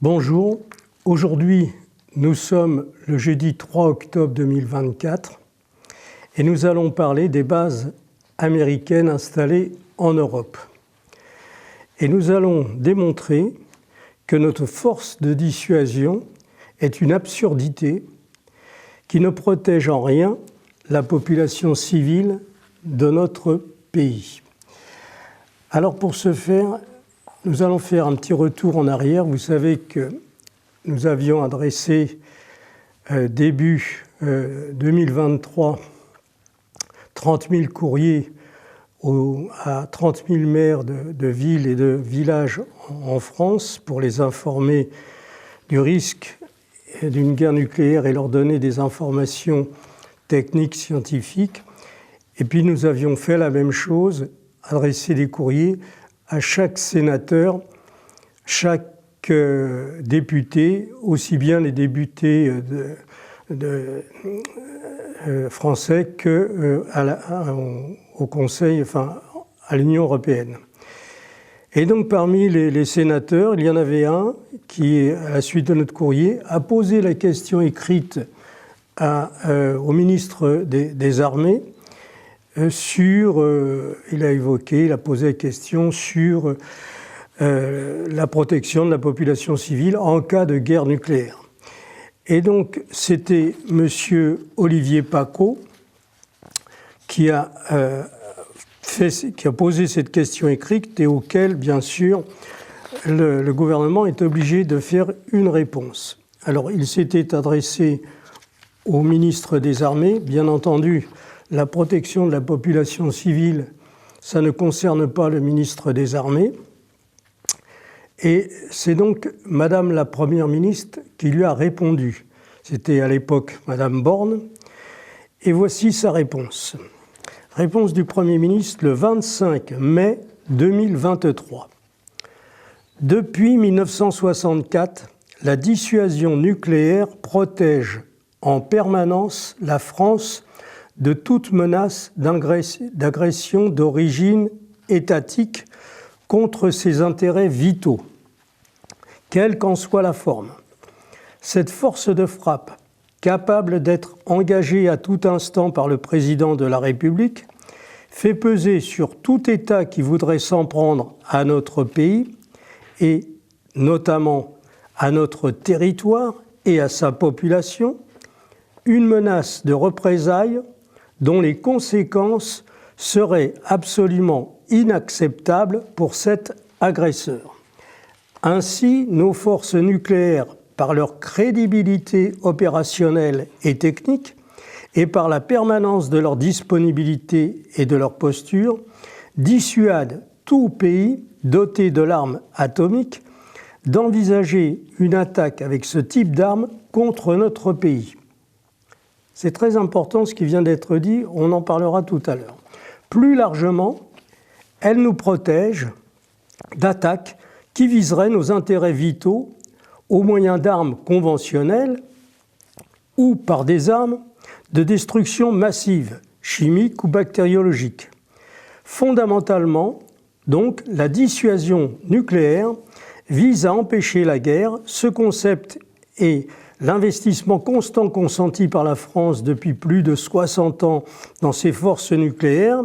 Bonjour, aujourd'hui nous sommes le jeudi 3 octobre 2024 et nous allons parler des bases américaines installées en Europe. Et nous allons démontrer que notre force de dissuasion est une absurdité qui ne protège en rien la population civile de notre pays. Alors pour ce faire, nous allons faire un petit retour en arrière. Vous savez que nous avions adressé début 2023 30 000 courriers à 30 000 maires de villes et de villages en France pour les informer du risque d'une guerre nucléaire et leur donner des informations techniques, scientifiques. Et puis nous avions fait la même chose, adresser des courriers à chaque sénateur, chaque député, aussi bien les députés français qu'au Conseil, enfin à l'Union européenne. Et donc parmi les sénateurs, il y en avait un qui, à la suite de notre courrier, a posé la question écrite au ministre des Armées il a posé la question sur la protection de la population civile en cas de guerre nucléaire. Et donc c'était M. Olivier Paccaud qui a posé cette question écrite et auquel, bien sûr, le gouvernement est obligé de faire une réponse. Alors il s'était adressé au ministre des Armées, bien entendu. La protection de la population civile, ça ne concerne pas le ministre des Armées. Et c'est donc Madame la Première ministre qui lui a répondu. C'était à l'époque Madame Borne. Et voici sa réponse. Réponse du Premier ministre le 25 mai 2023. Depuis 1964, la dissuasion nucléaire protège en permanence la France de toute menace d'agression d'origine étatique contre ses intérêts vitaux, quelle qu'en soit la forme. Cette force de frappe, capable d'être engagée à tout instant par le président de la République, fait peser sur tout État qui voudrait s'en prendre à notre pays et notamment à notre territoire et à sa population, une menace de représailles dont les conséquences seraient absolument inacceptables pour cet agresseur. Ainsi, nos forces nucléaires, par leur crédibilité opérationnelle et technique, et par la permanence de leur disponibilité et de leur posture, dissuadent tout pays doté de l'arme atomique d'envisager une attaque avec ce type d'arme contre notre pays. C'est très important ce qui vient d'être dit, on en parlera tout à l'heure. Plus largement, elle nous protège d'attaques qui viseraient nos intérêts vitaux au moyen d'armes conventionnelles ou par des armes de destruction massive, chimique ou bactériologique. Fondamentalement, donc, la dissuasion nucléaire vise à empêcher la guerre. Ce concept est l'investissement constant consenti par la France depuis plus de 60 ans dans ses forces nucléaires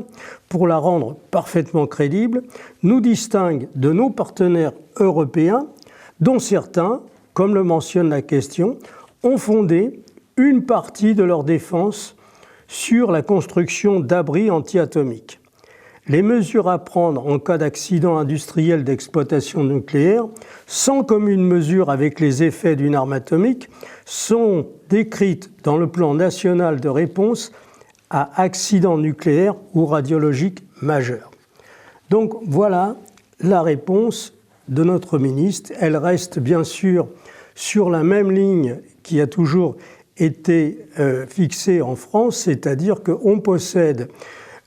pour la rendre parfaitement crédible, nous distingue de nos partenaires européens, dont certains, comme le mentionne la question, ont fondé une partie de leur défense sur la construction d'abris anti-atomiques. Les mesures à prendre en cas d'accident industriel d'exploitation nucléaire, sans commune mesure avec les effets d'une arme atomique, sont décrites dans le plan national de réponse à accident nucléaire ou radiologique majeur. Donc voilà la réponse de notre ministre. Elle reste bien sûr sur la même ligne qui a toujours été fixée en France, c'est-à-dire qu'on possède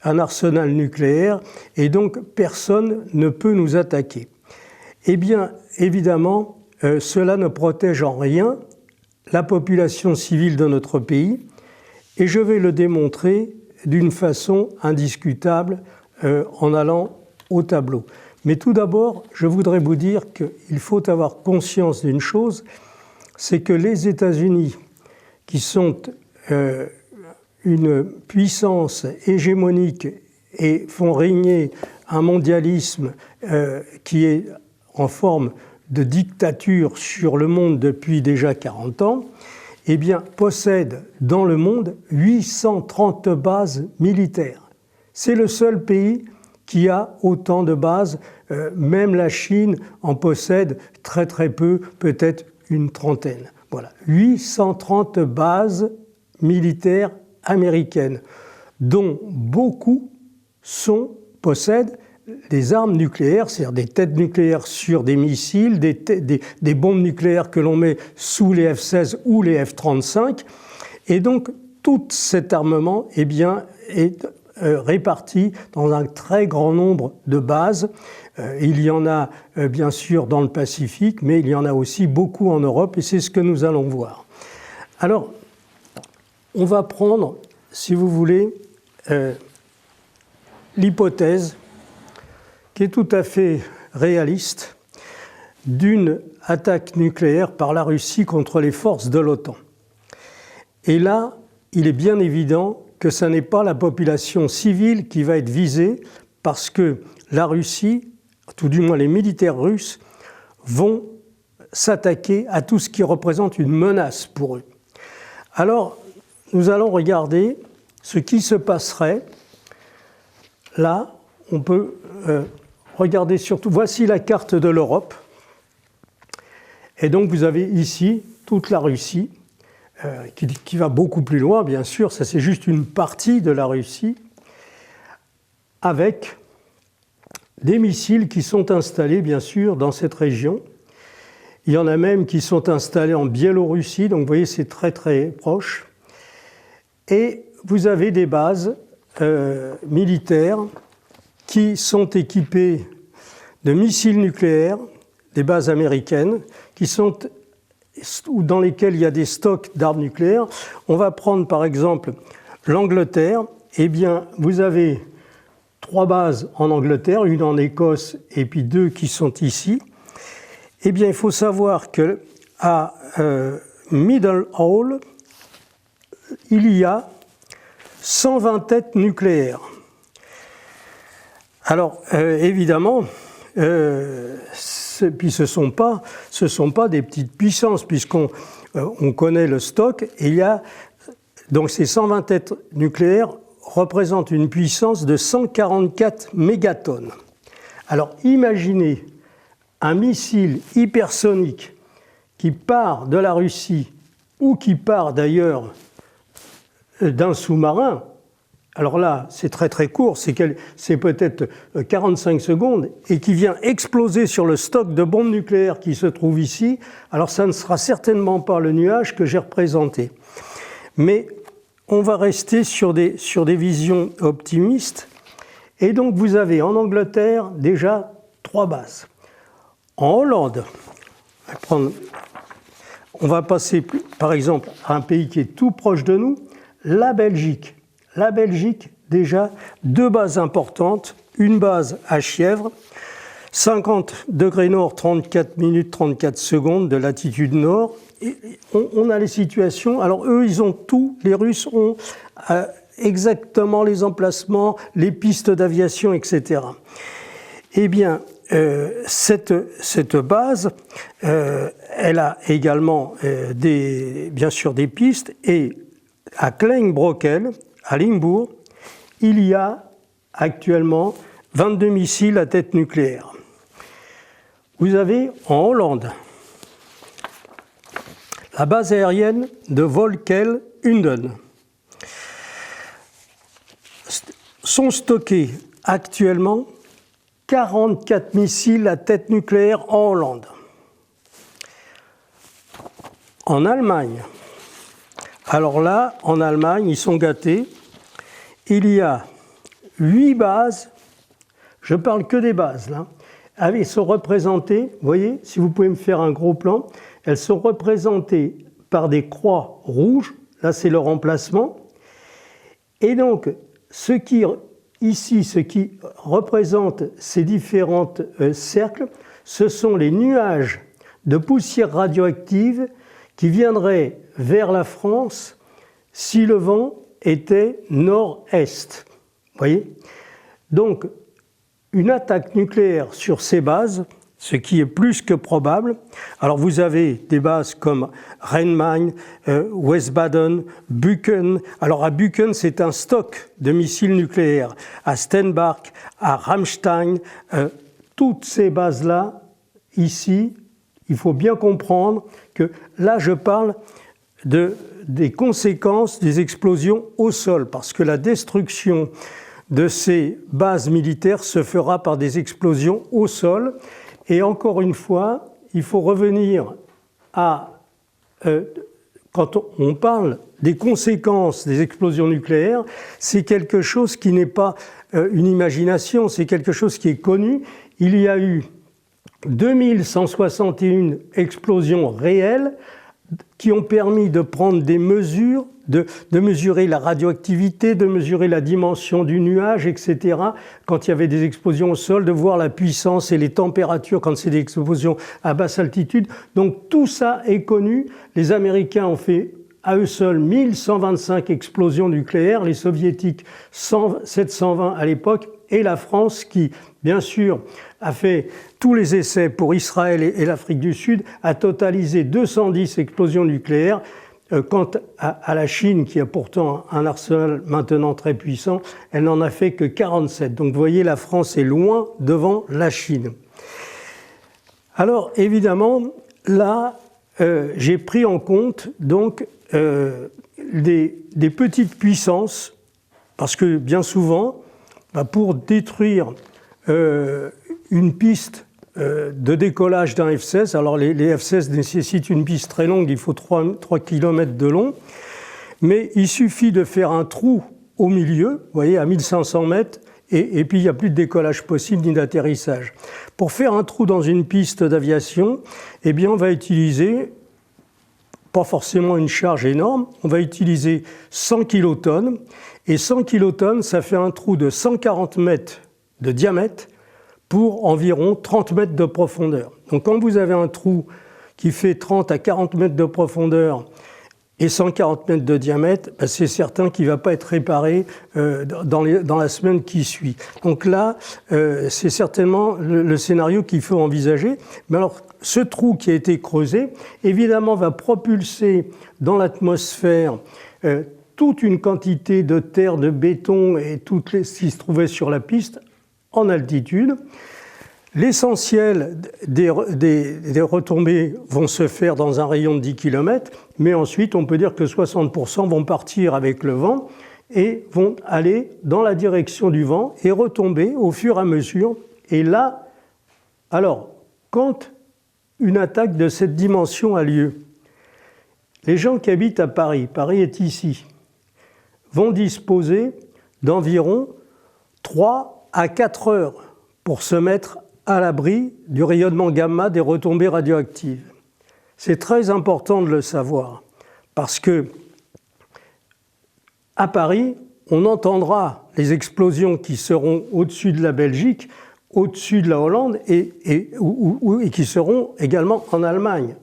un arsenal nucléaire et donc personne ne peut nous attaquer. Eh bien, évidemment, cela ne protège en rien la population civile de notre pays et je vais le démontrer d'une façon indiscutable en allant au tableau. Mais tout d'abord, je voudrais vous dire qu'il faut avoir conscience d'une chose, c'est que les États-Unis, qui sont une puissance hégémonique et font régner un mondialisme qui est en forme de dictature sur le monde depuis déjà 40 ans, eh bien, possèdent dans le monde 830 bases militaires. C'est le seul pays qui a autant de bases. Même la Chine en possède très très peu, peut-être une trentaine. Voilà, 830 bases militaires américaines, dont beaucoup possèdent des armes nucléaires, c'est-à-dire des têtes nucléaires sur des missiles, des bombes nucléaires que l'on met sous les F-16 ou les F-35. Et donc, tout cet armement eh bien, est réparti dans un très grand nombre de bases. Il y en a bien sûr dans le Pacifique, mais il y en a aussi beaucoup en Europe, et c'est ce que nous allons voir. Alors, on va prendre, si vous voulez, l'hypothèse qui est tout à fait réaliste d'une attaque nucléaire par la Russie contre les forces de l'OTAN. Et là, il est bien évident que ce n'est pas la population civile qui va être visée, parce que la Russie, tout du moins les militaires russes, vont s'attaquer à tout ce qui représente une menace pour eux. Alors, nous allons regarder ce qui se passerait. Là, on peut regarder surtout, voici la carte de l'Europe. Et donc vous avez ici toute la Russie, qui va beaucoup plus loin, bien sûr, ça c'est juste une partie de la Russie, avec des missiles qui sont installés, bien sûr, dans cette région. Il y en a même qui sont installés en Biélorussie, donc vous voyez, c'est très très proche. Et vous avez des bases militaires qui sont équipées de missiles nucléaires, des bases américaines, dans lesquelles il y a des stocks d'armes nucléaires. On va prendre par exemple l'Angleterre. Eh bien, vous avez 3 bases en Angleterre, une en Écosse et puis 2 qui sont ici. Eh bien, il faut savoir qu'à Middle Hall, il y a 120 têtes nucléaires. Alors, évidemment, puis ce sont pas des petites puissances, puisqu'on connaît le stock. Et il y a, donc ces 120 têtes nucléaires représentent une puissance de 144 mégatonnes. Alors, imaginez un missile hypersonique qui part de la Russie ou qui part d'ailleurs d'un sous-marin. Alors là, c'est très très court, c'est peut-être 45 secondes, et qui vient exploser sur le stock de bombes nucléaires qui se trouve ici. Alors ça ne sera certainement pas le nuage que j'ai représenté. Mais on va rester sur des visions optimistes. Et donc vous avez en Angleterre déjà 3 bases. En Hollande, on va passer par exemple à un pays qui est tout proche de nous, la Belgique. La Belgique, déjà, 2 bases importantes. Une base à Chièvre, 50 degrés nord, 34 minutes, 34 secondes de latitude nord. Et on a les situations. Alors eux, ils ont tout. Les Russes ont exactement les emplacements, les pistes d'aviation, etc. Eh bien, cette base, elle a également bien sûr des pistes. Et à Kleinbrokel, à Limbourg, il y a actuellement 22 missiles à tête nucléaire. Vous avez en Hollande la base aérienne de Volkel-Unden. Sont stockés actuellement 44 missiles à tête nucléaire en Hollande. En Allemagne, alors là, en Allemagne, ils sont gâtés. Il y a 8 bases, je parle que des bases là, elles sont représentées, vous voyez, si vous pouvez me faire un gros plan, elles sont représentées par des croix rouges, là c'est leur emplacement. Et donc, ce qui ici, ce qui représente ces différents cercles, ce sont les nuages de poussière radioactive qui viendraient vers la France si le vent était nord-est. Vous voyez ? Donc, une attaque nucléaire sur ces bases, ce qui est plus que probable. Alors vous avez des bases comme Rhein-Main, Wiesbaden, Büchen. Alors à Büchen, c'est un stock de missiles nucléaires. À Steinbach, à Ramstein, toutes ces bases-là, ici, il faut bien comprendre que là, je parle des conséquences des explosions au sol, parce que la destruction de ces bases militaires se fera par des explosions au sol. Et encore une fois, il faut revenir à, quand on parle des conséquences des explosions nucléaires, c'est quelque chose qui n'est pas une imagination, c'est quelque chose qui est connu. Il y a eu 2161 explosions réelles qui ont permis de prendre des mesures, de mesurer la radioactivité, de mesurer la dimension du nuage, etc. Quand il y avait des explosions au sol, de voir la puissance et les températures quand c'est des explosions à basse altitude. Donc tout ça est connu. Les Américains ont fait à eux seuls 1125 explosions nucléaires, les Soviétiques 720 à l'époque, et la France qui, bien sûr, a fait tous les essais pour Israël et l'Afrique du Sud, a totalisé 210 explosions nucléaires. Quant à la Chine, qui a pourtant un arsenal maintenant très puissant, elle n'en a fait que 47. Donc vous voyez, la France est loin devant la Chine. Alors évidemment, là, j'ai pris en compte donc des petites puissances, parce que bien souvent, pour détruire une piste de décollage d'un F-16, alors les F-16 nécessitent une piste très longue, il faut 3 km de long, mais il suffit de faire un trou au milieu, vous voyez, à 1500 mètres, et puis il n'y a plus de décollage possible ni d'atterrissage. Pour faire un trou dans une piste d'aviation, eh bien on va utiliser, pas forcément une charge énorme, on va utiliser 100 kilotonnes, et 100 kilotonnes, ça fait un trou de 140 mètres de diamètre pour environ 30 mètres de profondeur. Donc quand vous avez un trou qui fait 30 à 40 mètres de profondeur et 140 mètres de diamètre, c'est certain qu'il ne va pas être réparé dans la semaine qui suit. Donc là, c'est certainement le scénario qu'il faut envisager. Mais alors, ce trou qui a été creusé, évidemment, va propulser dans l'atmosphère toute une quantité de terre, de béton et tout ce qui se trouvait sur la piste en altitude. L'essentiel des retombées vont se faire dans un rayon de 10 km, mais ensuite on peut dire que 60% vont partir avec le vent et vont aller dans la direction du vent et retomber au fur et à mesure. Et là, alors, quand une attaque de cette dimension a lieu, les gens qui habitent à Paris, Paris est ici, vont disposer d'environ 3 à 4 heures pour se mettre à l'abri du rayonnement gamma des retombées radioactives. C'est très important de le savoir, parce que à Paris, on entendra les explosions qui seront au-dessus de la Belgique, au-dessus de la Hollande et qui seront également en Allemagne.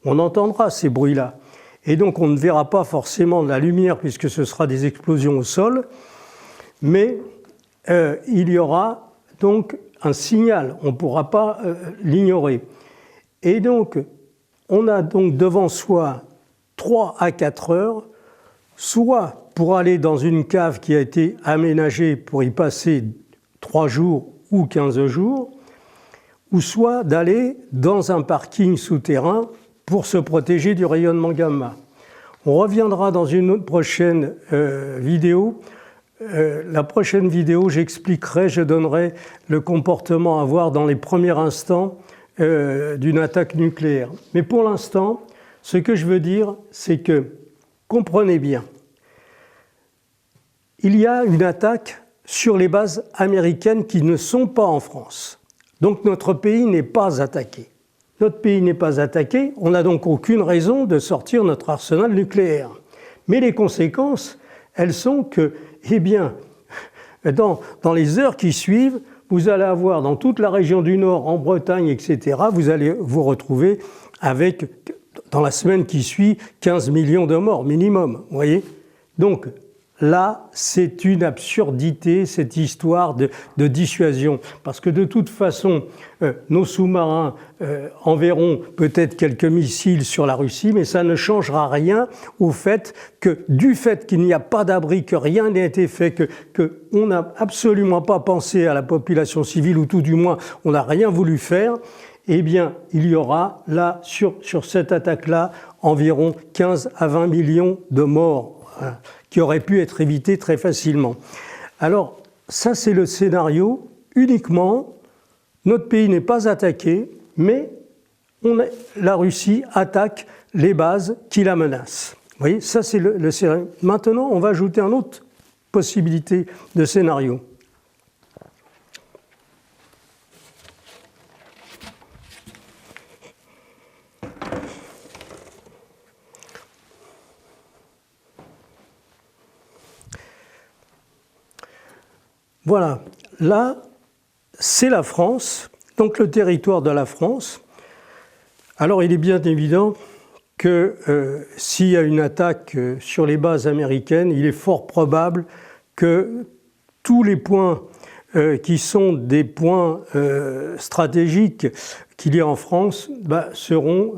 On entendra ces bruits-là. Et donc on ne verra pas forcément de la lumière puisque ce sera des explosions au sol, mais il y aura donc un signal, on ne pourra pas l'ignorer. Et donc, on a donc devant soi 3 à 4 heures, soit pour aller dans une cave qui a été aménagée pour y passer 3 jours ou 15 jours, ou soit d'aller dans un parking souterrain pour se protéger du rayonnement gamma. On reviendra dans une prochaine vidéo. La prochaine vidéo, j'expliquerai, je donnerai le comportement à avoir dans les premiers instants d'une attaque nucléaire. Mais pour l'instant, ce que je veux dire, c'est que, comprenez bien, il y a une attaque sur les bases américaines qui ne sont pas en France. Donc notre pays n'est pas attaqué. Notre pays n'est pas attaqué, on n'a donc aucune raison de sortir notre arsenal nucléaire. Mais les conséquences, elles sont que, eh bien, dans les heures qui suivent, vous allez avoir dans toute la région du Nord, en Bretagne, etc., vous allez vous retrouver avec, dans la semaine qui suit, 15 millions de morts minimum. Vous voyez ? Donc là, c'est une absurdité, cette histoire de dissuasion. Parce que de toute façon, nos sous-marins enverront peut-être quelques missiles sur la Russie, mais ça ne changera rien au fait que, du fait qu'il n'y a pas d'abri, que rien n'a été fait, qu'on n'a absolument pas pensé à la population civile, ou tout du moins, on n'a rien voulu faire, eh bien, il y aura là, sur cette attaque-là, environ 15 à 20 millions de morts, hein, qui auraient pu être évités très facilement. Alors, ça c'est le scénario, uniquement, notre pays n'est pas attaqué, mais la Russie attaque les bases qui la menacent. Vous voyez, ça c'est le scénario. Maintenant, on va ajouter une autre possibilité de scénario. Voilà, là, c'est la France, donc le territoire de la France. Alors, il est bien évident que s'il y a une attaque sur les bases américaines, il est fort probable que tous les points qui sont des points stratégiques qu'il y a en France seront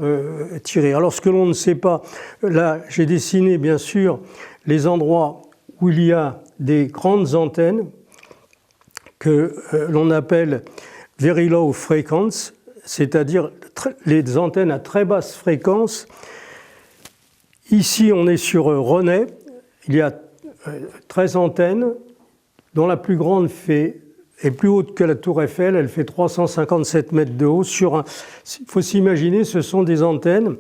tirés. Alors, ce que l'on ne sait pas, là, j'ai dessiné, bien sûr, les endroits où il y a des grandes antennes, que l'on appelle very low frequency, c'est-à-dire les antennes à très basse fréquence. Ici, on est sur Renaix. Il y a 13 antennes, dont la plus grande est plus haute que la Tour Eiffel. Elle fait 357 mètres de haut. Il faut s'imaginer, ce sont des antennes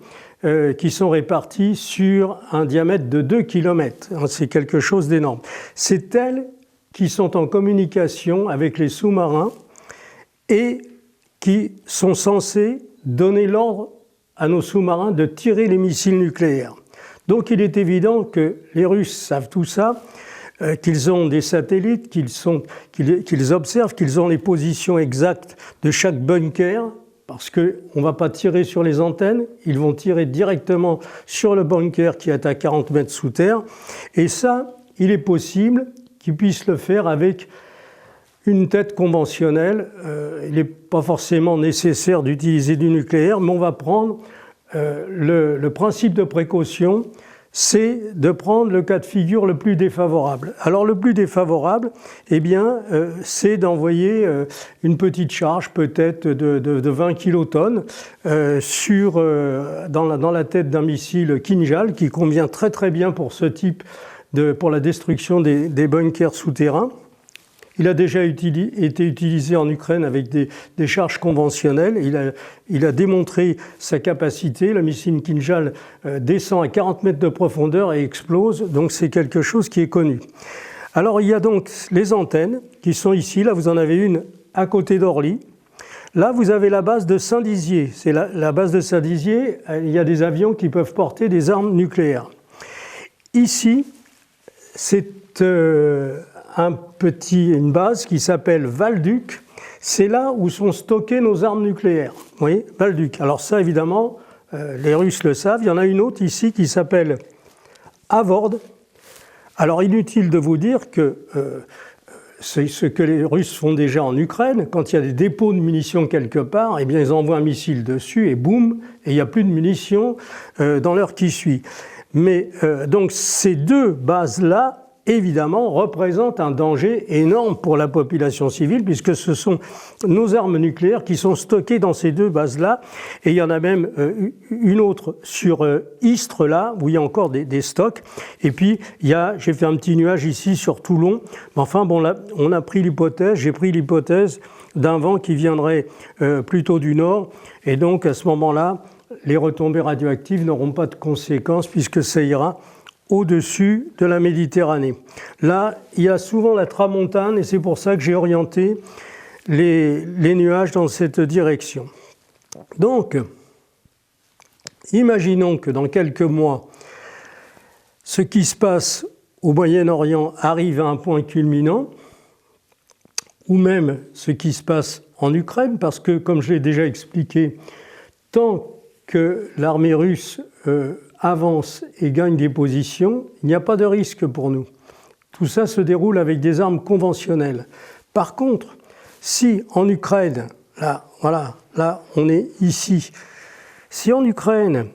qui sont réparties sur un diamètre de 2 km. C'est quelque chose d'énorme. C'est elles qui sont en communication avec les sous-marins et qui sont censés donner l'ordre à nos sous-marins de tirer les missiles nucléaires. Donc il est évident que les Russes savent tout ça, qu'ils ont des satellites, qu'ils observent, qu'ils ont les positions exactes de chaque bunker, parce qu'on ne va pas tirer sur les antennes, ils vont tirer directement sur le bunker qui est à 40 mètres sous terre. Et ça, il est possible qu'ils puissent le faire avec une tête conventionnelle. Il n'est pas forcément nécessaire d'utiliser du nucléaire, mais on va prendre le principe de précaution, c'est de prendre le cas de figure le plus défavorable. Alors le plus défavorable, eh bien, c'est d'envoyer une petite charge, peut-être de 20 kilotonnes, dans la tête d'un missile Kinjal, qui convient très très bien pour ce type pour la destruction des bunkers souterrains. Il a déjà été utilisé en Ukraine avec des charges conventionnelles. Il a démontré sa capacité. Le missile Kinjal descend à 40 mètres de profondeur et explose. Donc c'est quelque chose qui est connu. Alors il y a donc les antennes qui sont ici. Là, vous en avez une à côté d'Orly. Là, vous avez la base de Saint-Dizier. C'est la base de Saint-Dizier. Il y a des avions qui peuvent porter des armes nucléaires. Ici, c'est une base qui s'appelle Valduc. C'est là où sont stockées nos armes nucléaires. Vous voyez, Valduc. Alors ça, évidemment, les Russes le savent. Il y en a une autre ici qui s'appelle Avord. Alors, inutile de vous dire que c'est ce que les Russes font déjà en Ukraine. Quand il y a des dépôts de munitions quelque part, eh bien, ils envoient un missile dessus et boum, et il n'y a plus de munitions dans l'heure qui suit. Mais donc ces deux bases-là, évidemment, représentent un danger énorme pour la population civile, puisque ce sont nos armes nucléaires qui sont stockées dans ces deux bases-là. Et il y en a même une autre sur Istres, là, où il y a encore des stocks. Et puis, j'ai fait un petit nuage ici sur Toulon. Enfin, bon, là, j'ai pris l'hypothèse d'un vent qui viendrait plutôt du nord. Et donc, à ce moment-là, les retombées radioactives n'auront pas de conséquences puisque ça ira au-dessus de la Méditerranée. Là, il y a souvent la tramontane et c'est pour ça que j'ai orienté les nuages dans cette direction. Donc, imaginons que dans quelques mois, ce qui se passe au Moyen-Orient arrive à un point culminant. ou même ce qui se passe en Ukraine, parce que, comme je l'ai déjà expliqué, tant que l'armée russe avance et gagne des positions, il n'y a pas de risque pour nous. Tout ça se déroule avec des armes conventionnelles. Par contre, si en Ukraine, là, voilà, là on est ici, si en Ukraine,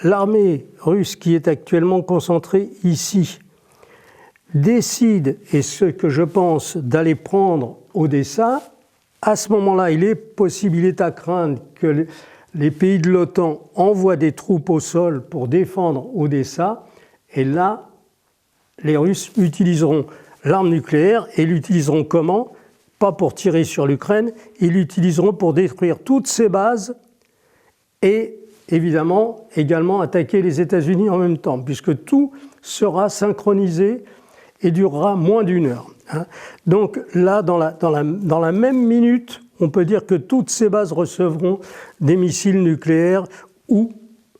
l'armée russe qui est actuellement concentrée ici décide, et ce que je pense, d'aller prendre Odessa, à ce moment-là, il est à craindre que les pays de l'OTAN envoient des troupes au sol pour défendre Odessa, et là, les Russes utiliseront l'arme nucléaire, et l'utiliseront comment? Pas pour tirer sur l'Ukraine, ils l'utiliseront pour détruire toutes ces bases et évidemment également attaquer les États-Unis en même temps, puisque tout sera synchronisé et durera moins d'1 heure. Donc là, dans la même minute, on peut dire que toutes ces bases recevront des missiles nucléaires ou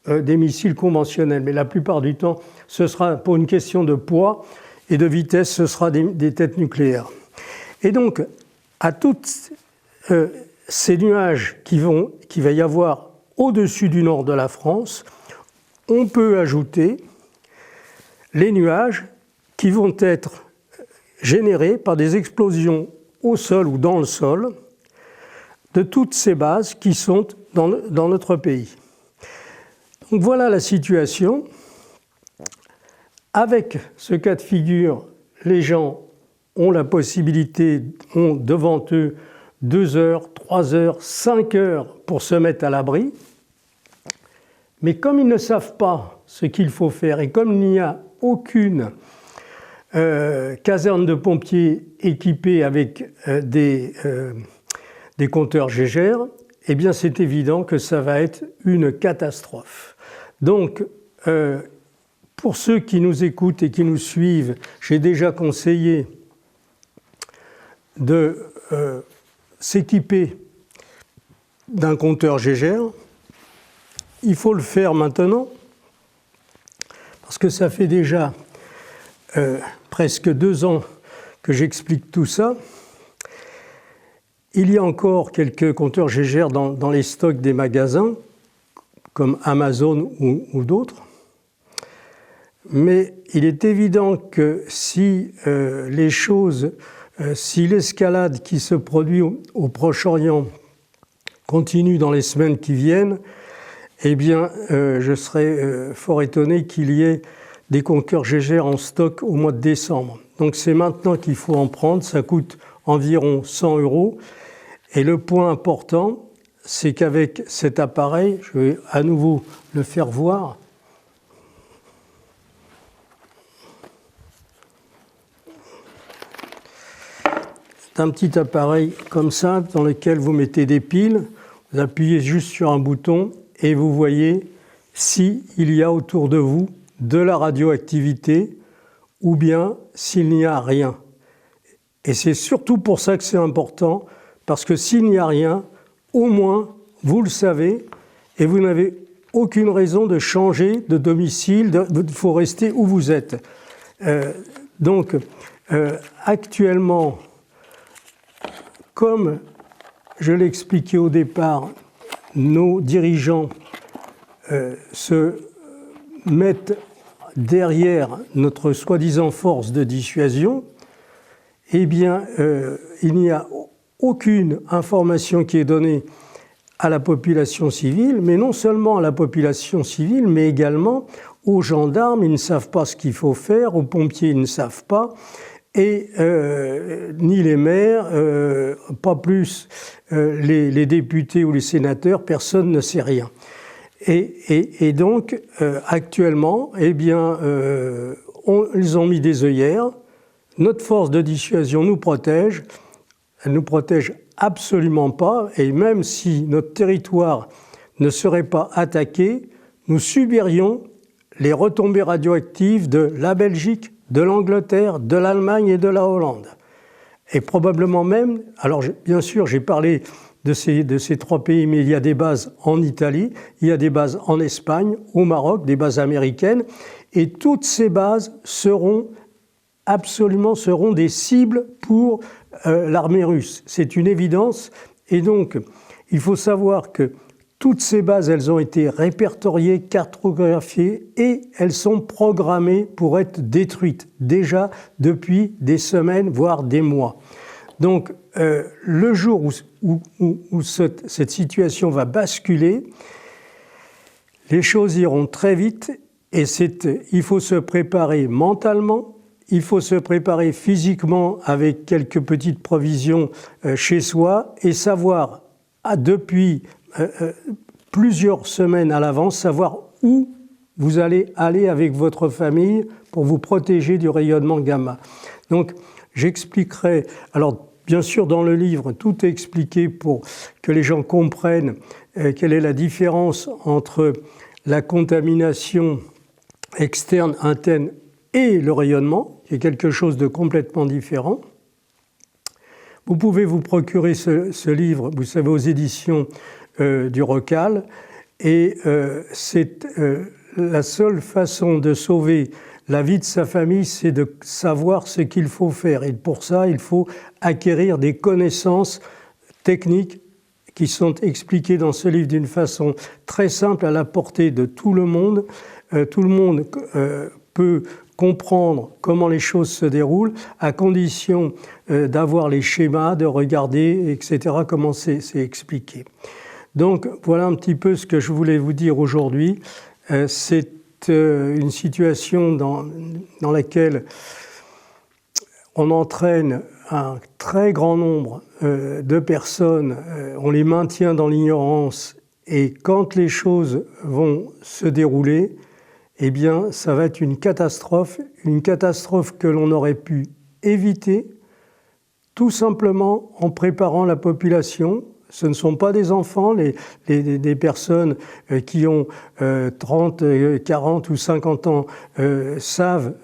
des missiles conventionnels. Mais la plupart du temps, ce sera pour une question de poids et de vitesse, ce sera des têtes nucléaires. Et donc, à tous ces nuages qu'il va y avoir au-dessus du nord de la France, on peut ajouter les nuages qui vont être générés par des explosions au sol ou dans le sol de toutes ces bases qui sont dans notre pays. Donc voilà la situation. Avec ce cas de figure, les gens ont la possibilité, ont devant eux 2 heures, 3 heures, 5 heures pour se mettre à l'abri. Mais comme ils ne savent pas ce qu'il faut faire et comme il n'y a aucune caserne de pompiers équipée avec des compteurs Geiger, eh bien c'est évident que ça va être une catastrophe. Donc, pour ceux qui nous écoutent et qui nous suivent, j'ai déjà conseillé de s'équiper d'un compteur Geiger. Il faut le faire maintenant, parce que ça fait déjà presque 2 ans que j'explique tout ça. Il y a encore quelques compteurs Geiger dans les stocks des magasins, comme Amazon ou d'autres. Mais il est évident que si si l'escalade qui se produit au Proche-Orient continue dans les semaines qui viennent, eh bien, je serais fort étonné qu'il y ait des compteurs Geiger en stock au mois de décembre. Donc c'est maintenant qu'il faut en prendre, ça coûte environ 100 €. Et le point important, c'est qu'avec cet appareil, je vais à nouveau le faire voir. C'est un petit appareil comme ça, dans lequel vous mettez des piles, vous appuyez juste sur un bouton et vous voyez s'il y a autour de vous de la radioactivité ou bien s'il n'y a rien. Et c'est surtout pour ça que c'est important, parce que s'il n'y a rien, au moins, vous le savez, et vous n'avez aucune raison de changer de domicile, il faut rester où vous êtes. Donc, actuellement, comme je l'ai expliqué au départ, nos dirigeants se mettent derrière notre soi-disant force de dissuasion, eh bien, il n'y a aucune information qui est donnée à la population civile, mais non seulement à la population civile, mais également aux gendarmes, ils ne savent pas ce qu'il faut faire, aux pompiers, ils ne savent pas, et ni les maires, pas plus les députés ou les sénateurs, personne ne sait rien. Et donc, actuellement, eh bien, ils ont mis des œillères. Notre force de dissuasion nous protège. Elle nous protège absolument pas. Et même si notre territoire ne serait pas attaqué, nous subirions les retombées radioactives de la Belgique, de l'Angleterre, de l'Allemagne et de la Hollande. Et probablement même, alors bien sûr, j'ai parlé de ces 3 pays, mais il y a des bases en Italie, il y a des bases en Espagne, au Maroc, des bases américaines, et toutes ces bases seront absolument seront des cibles pour l'armée russe. C'est une évidence. Et donc, il faut savoir que toutes ces bases, elles ont été répertoriées, cartographiées et elles sont programmées pour être détruites, déjà depuis des semaines, voire des mois. Donc, le jour où cette situation va basculer, les choses iront très vite et il faut se préparer mentalement, il faut se préparer physiquement avec quelques petites provisions chez soi et savoir depuis plusieurs semaines à l'avance, savoir où vous allez aller avec votre famille pour vous protéger du rayonnement gamma. Donc, j'expliquerai. Alors, bien sûr, dans le livre, tout est expliqué pour que les gens comprennent quelle est la différence entre la contamination externe, interne et le rayonnement, qui est quelque chose de complètement différent. Vous pouvez vous procurer ce livre, vous savez, aux éditions du Rocal, et c'est la seule façon de sauver la vie de sa famille, c'est de savoir ce qu'il faut faire. Et pour ça, il faut acquérir des connaissances techniques qui sont expliquées dans ce livre d'une façon très simple, à la portée de tout le monde. Tout le monde peut comprendre comment les choses se déroulent, à condition d'avoir les schémas, de regarder, etc., comment c'est expliqué. Donc, voilà un petit peu ce que je voulais vous dire aujourd'hui. C'est une situation dans laquelle on entraîne un très grand nombre de personnes, on les maintient dans l'ignorance, et quand les choses vont se dérouler, eh bien, ça va être une catastrophe que l'on aurait pu éviter, tout simplement en préparant la population. Ce ne sont pas des enfants, des personnes qui ont 30, 40 ou 50 ans savent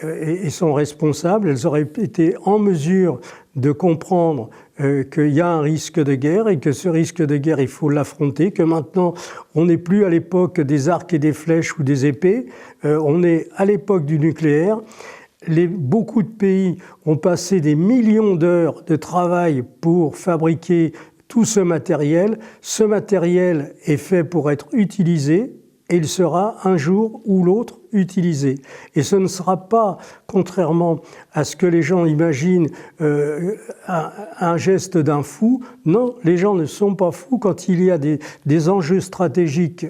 et sont responsables. Elles auraient été en mesure de comprendre qu'il y a un risque de guerre et que ce risque de guerre, il faut l'affronter, que maintenant, on n'est plus à l'époque des arcs et des flèches ou des épées, on est à l'époque du nucléaire. Beaucoup de pays ont passé des millions d'heures de travail pour fabriquer tout ce matériel. Ce matériel est fait pour être utilisé et il sera un jour ou l'autre utilisé. Et ce ne sera pas, contrairement à ce que les gens imaginent, un geste d'un fou. Non, les gens ne sont pas fous. Quand il y a des enjeux stratégiques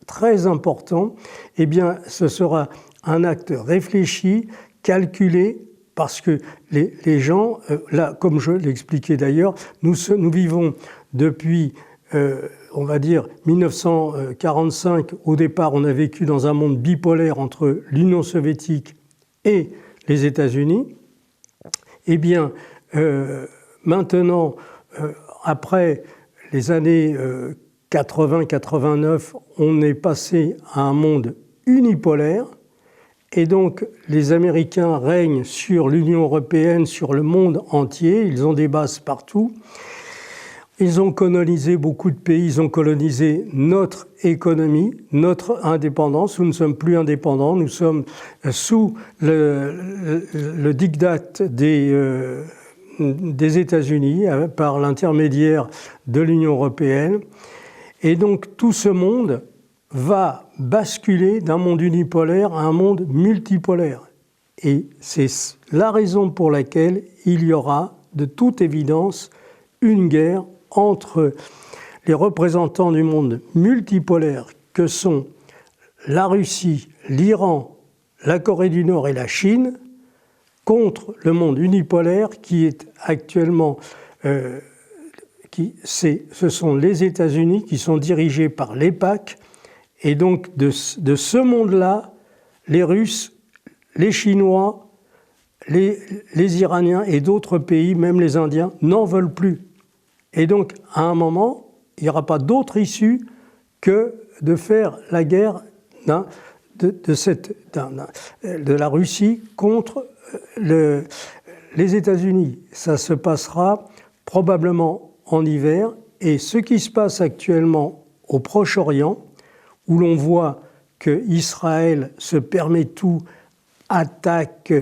très importants, eh bien, ce sera un acte réfléchi, calculé, parce que les gens, là, comme je l'expliquais d'ailleurs, nous vivons depuis, on va dire, 1945. Au départ, on a vécu dans un monde bipolaire entre l'Union soviétique et les États-Unis. Eh bien, maintenant, après les années 80-89, on est passé à un monde unipolaire. Et donc, les Américains règnent sur l'Union européenne, sur le monde entier. Ils ont des bases partout. Ils ont colonisé beaucoup de pays. Ils ont colonisé notre économie, notre indépendance. Nous ne sommes plus indépendants. Nous sommes sous le diktat des États-Unis par l'intermédiaire de l'Union européenne. Et donc, tout ce monde va basculer d'un monde unipolaire à un monde multipolaire. Et c'est la raison pour laquelle il y aura, de toute évidence, une guerre entre les représentants du monde multipolaire que sont la Russie, l'Iran, la Corée du Nord et la Chine, contre le monde unipolaire qui est actuellement... ce sont les États-Unis qui sont dirigés par l'EPAC. Et donc, de ce monde-là, les Russes, les Chinois, les Iraniens et d'autres pays, même les Indiens, n'en veulent plus. Et donc, à un moment, il n'y aura pas d'autre issue que de faire la guerre de la Russie contre les États-Unis. Ça se passera probablement en hiver. Et ce qui se passe actuellement au Proche-Orient, où l'on voit qu'Israël se permet tout attaque,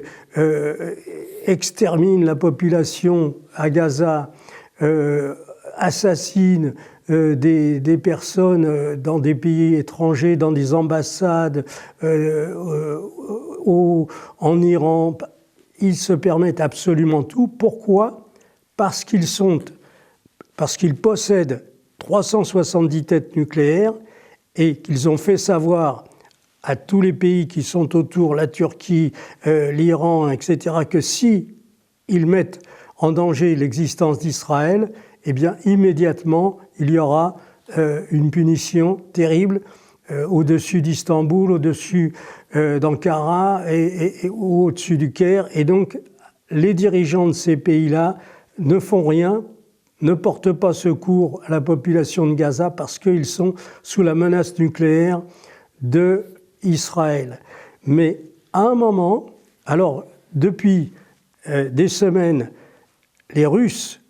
extermine la population à Gaza, assassine des personnes dans des pays étrangers, dans des ambassades, en Iran. Ils se permettent absolument tout. Pourquoi ? Parce qu'ils possèdent 370 têtes nucléaires et qu'ils ont fait savoir à tous les pays qui sont autour, la Turquie, l'Iran, etc., que si ils mettent en danger l'existence d'Israël, eh bien immédiatement il y aura une punition terrible au-dessus d'Istanbul, au-dessus d'Ankara ou au-dessus du Caire. Et donc les dirigeants de ces pays-là ne font rien, ne portent pas secours à la population de Gaza parce qu'ils sont sous la menace nucléaire d'Israël. Mais à un moment, alors depuis des semaines, les Russes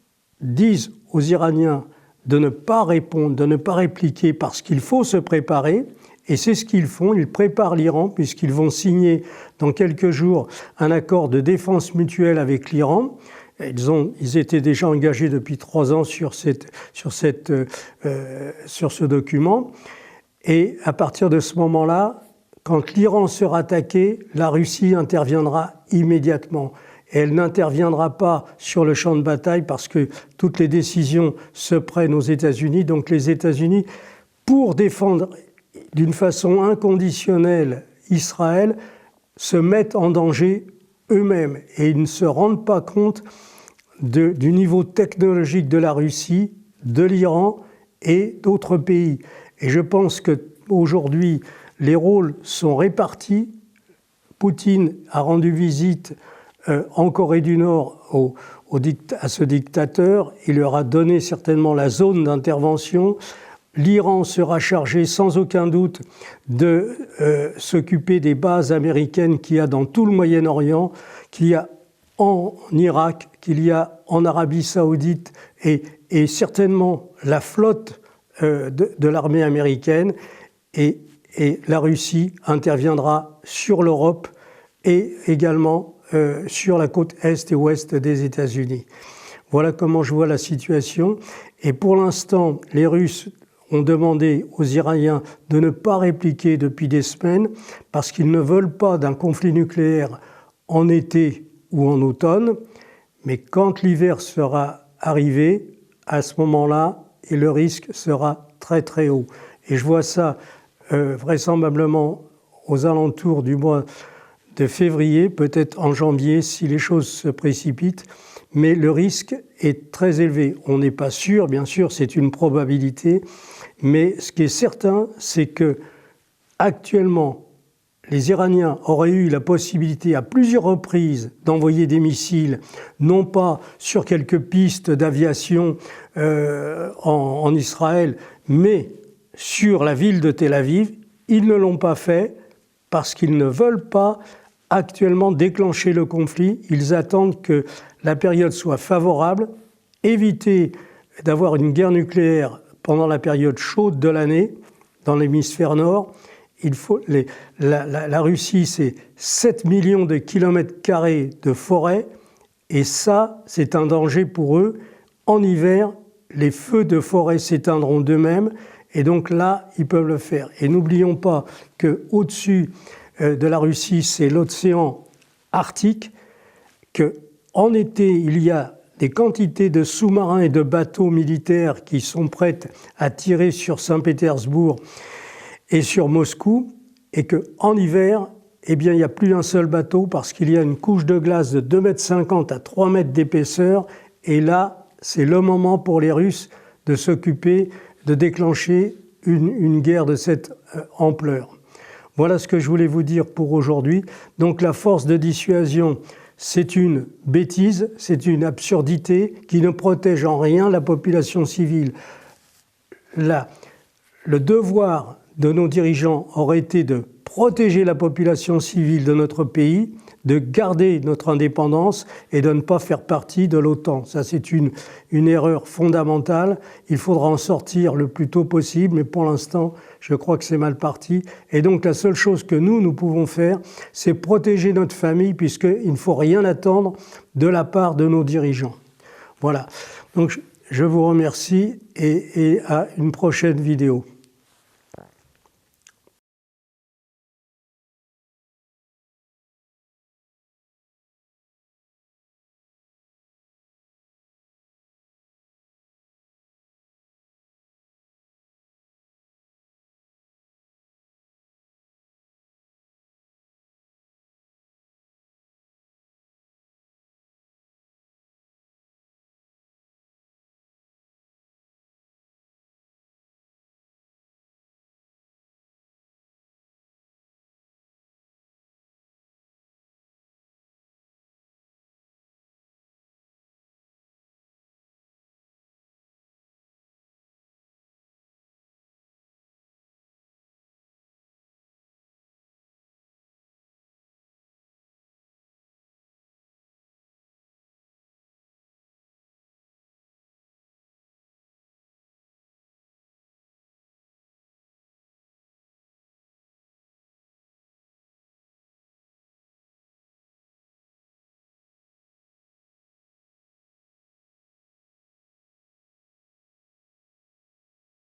disent aux Iraniens de ne pas répondre, de ne pas répliquer parce qu'il faut se préparer. Et c'est ce qu'ils font, ils préparent l'Iran puisqu'ils vont signer dans quelques jours un accord de défense mutuelle avec l'Iran. Ils étaient déjà engagés depuis 3 ans sur ce document. Et à partir de ce moment-là, quand l'Iran sera attaqué, la Russie interviendra immédiatement. Et elle n'interviendra pas sur le champ de bataille parce que toutes les décisions se prennent aux États-Unis. Donc les États-Unis, pour défendre d'une façon inconditionnelle Israël, se mettent en danger eux-mêmes. Et ils ne se rendent pas compte du niveau technologique de la Russie, de l'Iran et d'autres pays. Et je pense qu'aujourd'hui, les rôles sont répartis. Poutine a rendu visite en Corée du Nord à ce dictateur. Il leur a donné certainement la zone d'intervention. L'Iran sera chargé sans aucun doute de s'occuper des bases américaines qu'il y a dans tout le Moyen-Orient, qu'il y a en Irak, qu'il y a en Arabie Saoudite et certainement la flotte de l'armée américaine. Et la Russie interviendra sur l'Europe et également sur la côte est et ouest des États-Unis. Voilà comment je vois la situation. Et pour l'instant, les Russes ont demandé aux Iraniens de ne pas répliquer depuis des semaines parce qu'ils ne veulent pas d'un conflit nucléaire en été ou en automne. Mais quand l'hiver sera arrivé, à ce moment-là, et le risque sera très très haut. Et je vois ça vraisemblablement aux alentours du mois de février, peut-être en janvier si les choses se précipitent, mais le risque est très élevé. On n'est pas sûr, bien sûr, c'est une probabilité, mais ce qui est certain, c'est que actuellement, les Iraniens auraient eu la possibilité à plusieurs reprises d'envoyer des missiles, non pas sur quelques pistes d'aviation en Israël, mais sur la ville de Tel Aviv. Ils ne l'ont pas fait parce qu'ils ne veulent pas actuellement déclencher le conflit. Ils attendent que la période soit favorable, éviter d'avoir une guerre nucléaire pendant la période chaude de l'année dans l'hémisphère nord. La Russie, c'est 7 millions de kilomètres carrés de forêt, et ça, c'est un danger pour eux. En hiver, les feux de forêt s'éteindront d'eux-mêmes, et donc là, ils peuvent le faire. Et n'oublions pas qu'au-dessus de la Russie, c'est l'océan Arctique, qu'en été, il y a des quantités de sous-marins et de bateaux militaires qui sont prêts à tirer sur Saint-Pétersbourg et sur Moscou, et qu'en hiver, eh bien, il n'y a plus un seul bateau parce qu'il y a une couche de glace de 2,50 m à 3 mètres d'épaisseur, et là, c'est le moment pour les Russes de s'occuper, de déclencher une guerre de cette ampleur. Voilà ce que je voulais vous dire pour aujourd'hui. Donc la force de dissuasion, c'est une bêtise, c'est une absurdité qui ne protège en rien la population civile. Le devoir de nos dirigeants aurait été de protéger la population civile de notre pays, de garder notre indépendance et de ne pas faire partie de l'OTAN. Ça, c'est une erreur fondamentale. Il faudra en sortir le plus tôt possible, mais pour l'instant, je crois que c'est mal parti. Et donc, la seule chose que nous pouvons faire, c'est protéger notre famille, puisqu'il ne faut rien attendre de la part de nos dirigeants. Voilà. Donc, je vous remercie et à une prochaine vidéo.